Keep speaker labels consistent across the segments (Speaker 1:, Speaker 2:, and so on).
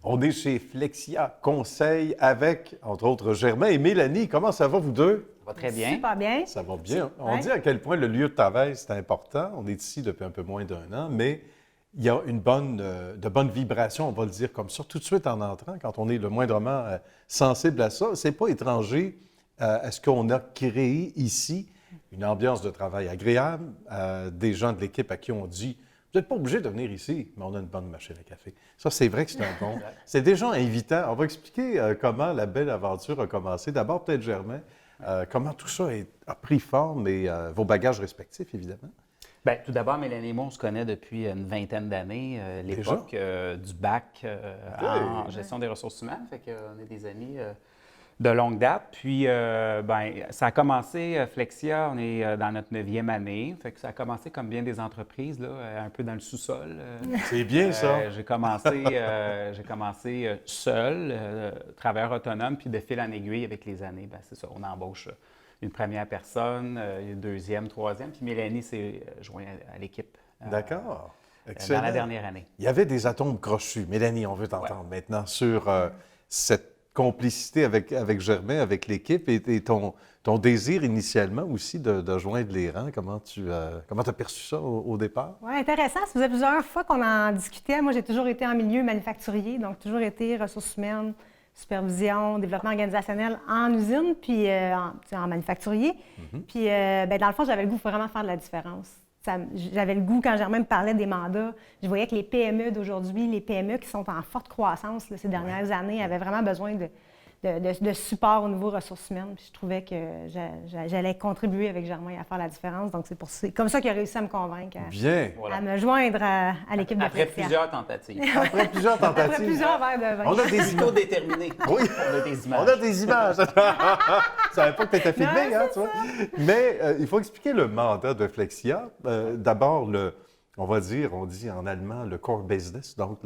Speaker 1: On est chez Flexia Conseil avec, entre autres, Germain et Mélanie. Comment ça va, vous deux?
Speaker 2: Ça va très bien.
Speaker 3: Super bien.
Speaker 1: Ça va bien. On dit à quel point le lieu de travail, c'est important. On est ici depuis un peu moins d'1 an, mais il y a de bonnes vibrations, on va le dire comme ça, tout de suite en entrant, quand on est le moindrement sensible à ça. C'est pas étranger à ce qu'on a créé ici, une ambiance de travail agréable, des gens de l'équipe à qui on dit « Vous n'êtes pas obligé de venir ici, mais on a une bonne machine à café. » Ça, c'est vrai que c'est un bon... C'est des gens invitants. On va expliquer comment la belle aventure a commencé. D'abord, peut-être Germain, comment tout ça a pris forme et vos bagages respectifs, évidemment.
Speaker 2: Bien, tout d'abord, Mélanie et moi, on se connaît depuis une vingtaine d'années, l'époque du bac en gestion des ressources humaines. Fait qu'on est des amis de longue date. Puis, ça a commencé, Flexia, on est dans notre 9e année. Fait que ça a commencé comme bien des entreprises, là, un peu dans le sous-sol.
Speaker 1: C'est bien ça.
Speaker 2: J'ai commencé seul, travailleur autonome, puis de fil en aiguille avec les années, ben, c'est ça, on embauche une première personne, une deuxième, troisième, puis Mélanie s'est jointe à l'équipe.
Speaker 1: D'accord.
Speaker 2: Dans la dernière année.
Speaker 1: Il y avait des atomes crochus. Mélanie, on veut t'entendre maintenant sur cette complicité avec Germain, avec l'équipe et ton désir initialement aussi de joindre les rangs. Comment tu as perçu ça au départ?
Speaker 3: Oui, intéressant. Ça faisait plusieurs fois qu'on en discutait. Moi, j'ai toujours été en milieu manufacturier, donc toujours été ressources humaines, supervision, développement organisationnel en usine, puis en manufacturier. Puis, dans le fond, j'avais le goût de vraiment faire de la différence. J'avais le goût, quand Germain me parlait des mandats, je voyais que les PME d'aujourd'hui, les PME qui sont en forte croissance là, ces dernières années, avaient vraiment besoin de support au niveau ressources humaines. Puis je trouvais que j'allais contribuer avec Germain à faire la différence. Donc, c'est comme ça qu'il a réussi à me convaincre à me joindre à l'équipe de
Speaker 2: Après
Speaker 3: Flexia.
Speaker 2: plusieurs tentatives.
Speaker 1: Après plusieurs tentatives.
Speaker 3: Après plusieurs verres de vin.
Speaker 1: On a des images.
Speaker 2: déterminé.
Speaker 1: Oui,
Speaker 2: On a des images.
Speaker 1: on a des images. Je savais pas que tu étais filmé,
Speaker 3: Non,
Speaker 1: hein, tu vois. Mais il faut expliquer le mandat de Flexia. D'abord, on dit en allemand le core business, donc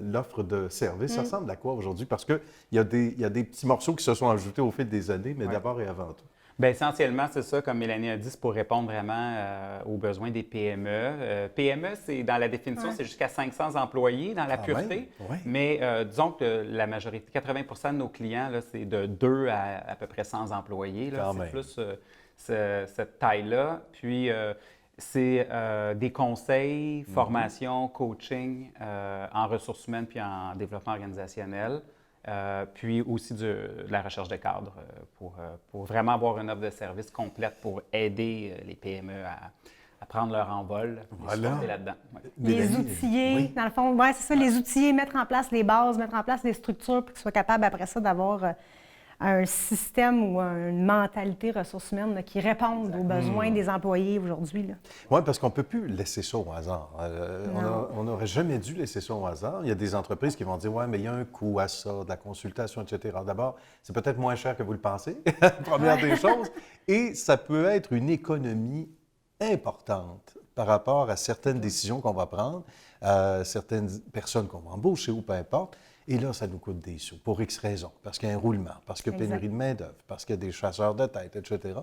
Speaker 1: l'offre de service. Ça ressemble à quoi aujourd'hui? Parce qu'il y a des petits morceaux qui se sont ajoutés au fil des années, mais d'abord et avant tout.
Speaker 2: Bien, essentiellement, c'est ça, comme Mélanie a dit, c'est pour répondre vraiment aux besoins des PME. PME, c'est dans la définition, c'est jusqu'à 500 employés dans la pureté.
Speaker 1: Ouais.
Speaker 2: Mais disons que la majorité, 80 de nos clients, là, c'est de 2 à peu près 100 employés. Là. C'est plus cette taille-là. Puis, c'est des conseils, formation, coaching en ressources humaines puis en développement organisationnel. Puis aussi de la recherche de cadres pour vraiment avoir une offre de service complète pour aider les PME à prendre leur envol et supporter là-dedans. Ouais.
Speaker 3: Les outiller, dans le fond, c'est ça, les outiller, mettre en place les bases, mettre en place les structures pour qu'ils soient capables après ça d'avoir un système ou une mentalité ressources humaines là, qui répondent aux besoins des employés aujourd'hui.
Speaker 1: Oui, parce qu'on ne peut plus laisser ça au hasard. On n'aurait jamais dû laisser ça au hasard. Il y a des entreprises qui vont dire « Ouais, mais il y a un coût à ça, de la consultation, etc. » D'abord, c'est peut-être moins cher que vous le pensez, première des choses. Et ça peut être une économie importante par rapport à certaines décisions qu'on va prendre, certaines personnes qu'on va embaucher ou peu importe. Et là, ça nous coûte des sous, pour X raisons, parce qu'il y a un roulement, parce qu'il y a pénurie de main-d'œuvre, parce qu'il y a des chasseurs de tête, etc.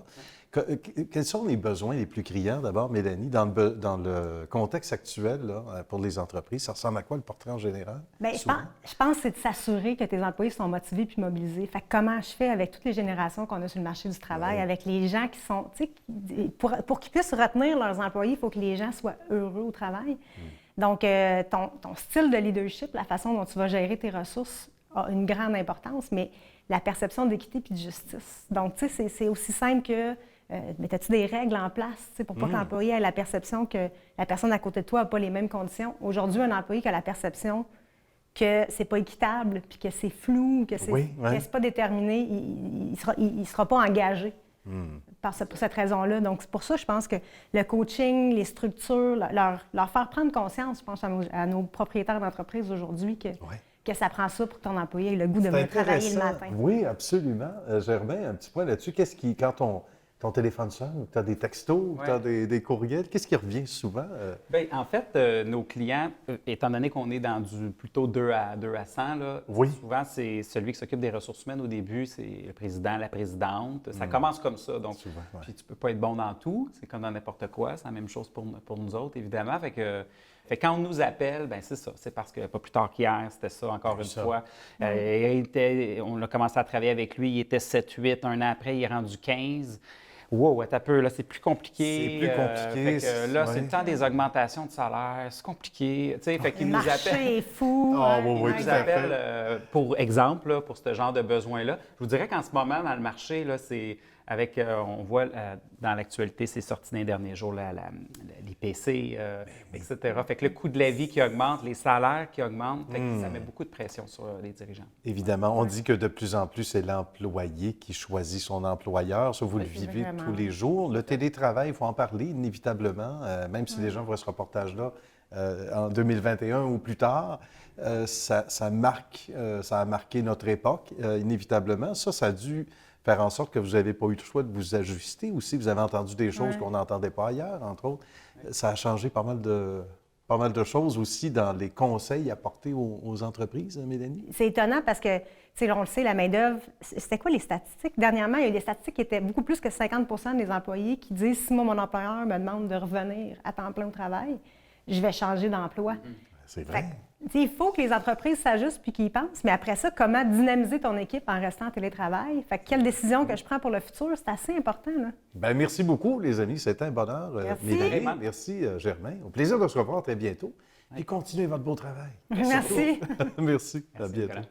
Speaker 1: Quels sont les besoins les plus criants, d'abord, Mélanie, dans le contexte actuel là, pour les entreprises? Ça ressemble à quoi le portrait en général?
Speaker 3: Bien, je pense que c'est de s'assurer que tes employés sont motivés puis mobilisés. Fait que comment je fais avec toutes les générations qu'on a sur le marché du travail, avec les gens qui sont, tu sais, pour qu'ils puissent retenir leurs employés, il faut que les gens soient heureux au travail. Donc, ton style de leadership, la façon dont tu vas gérer tes ressources a une grande importance, mais la perception d'équité puis de justice. Donc, tu sais, c'est aussi simple que mettez-tu des règles en place pour pas que l'employé ait la perception que la personne à côté de toi n'a pas les mêmes conditions. Aujourd'hui, un employé qui a la perception que c'est pas équitable puis que c'est flou, que c'est pas déterminé, il sera pas engagé. Pour cette raison-là. Donc, c'est pour ça, je pense que le coaching, les structures, leur faire prendre conscience, je pense, à nos propriétaires d'entreprise aujourd'hui, que ça prend ça pour que ton employé ait le goût de venir travailler le matin.
Speaker 1: Oui, absolument. Germain, un petit point là-dessus. Quand ton téléphone sonne, tu as des textos, tu as des courriels, qu'est-ce qui revient souvent?
Speaker 2: Bien, en fait, nos clients, étant donné qu'on est dans du plutôt 2 à 100, là, souvent, c'est celui qui s'occupe des ressources humaines au début, c'est le président, la présidente. Ça commence comme ça. Donc, puis tu peux pas être bon dans tout. C'est comme dans n'importe quoi. C'est la même chose pour nous autres, évidemment. Fait que Fait que quand on nous appelle, bien c'est ça. C'est parce que pas plus tard qu'hier, c'était ça encore une fois. On a commencé à travailler avec lui, il était 7-8, un an après, il est rendu 15. Wow, attends un peu, là, c'est plus compliqué.
Speaker 1: C'est plus compliqué.
Speaker 2: Fait que là, c'est le temps des augmentations de salaire, c'est compliqué. Tu sais, fait qu'il nous appelle.
Speaker 3: Le marché est fou.
Speaker 1: oui,
Speaker 2: Il nous appelle, pour exemple, là, pour ce genre de besoin-là. Je vous dirais qu'en ce moment, dans le marché, là, c'est avec, on voit dans l'actualité, c'est sorti dans les derniers jours, l'IPC, etc. Fait que le coût de la vie qui augmente, les salaires qui augmentent, fait que ça met beaucoup de pression sur les dirigeants.
Speaker 1: Évidemment, on dit que de plus en plus, c'est l'employé qui choisit son employeur. Ça, vous le vivez
Speaker 3: vraiment.
Speaker 1: tous les jours. Le télétravail, il faut en parler inévitablement, même si les gens voient ce reportage-là en 2021 ou plus tard. Ça a marqué notre époque, inévitablement. Ça a dû faire en sorte que vous n'avez pas eu le choix de vous ajuster aussi. Vous avez entendu des choses qu'on n'entendait pas ailleurs, entre autres. Ça a changé pas mal de choses aussi dans les conseils apportés aux entreprises, Mélanie?
Speaker 3: C'est étonnant parce que, tu sais, on le sait, la main-d'œuvre, c'était quoi les statistiques? Dernièrement, il y a eu des statistiques qui étaient beaucoup plus que 50 des employés qui disent si moi, mon employeur me demande de revenir à temps plein au travail, je vais changer d'emploi.
Speaker 1: C'est vrai.
Speaker 3: Il faut que les entreprises s'ajustent puis qu'ils y pensent, mais après ça, comment dynamiser ton équipe en restant en télétravail? Fait que quelle décision que je prends pour le futur, c'est assez important. Là.
Speaker 1: Bien, merci beaucoup, les amis. C'était un bonheur.
Speaker 3: Merci.
Speaker 1: Mélanie, merci, Germain. Au plaisir de se revoir très bientôt. Et continuez votre beau travail.
Speaker 3: Merci.
Speaker 1: Merci. À
Speaker 2: Merci,
Speaker 1: bientôt.
Speaker 2: Nicolas.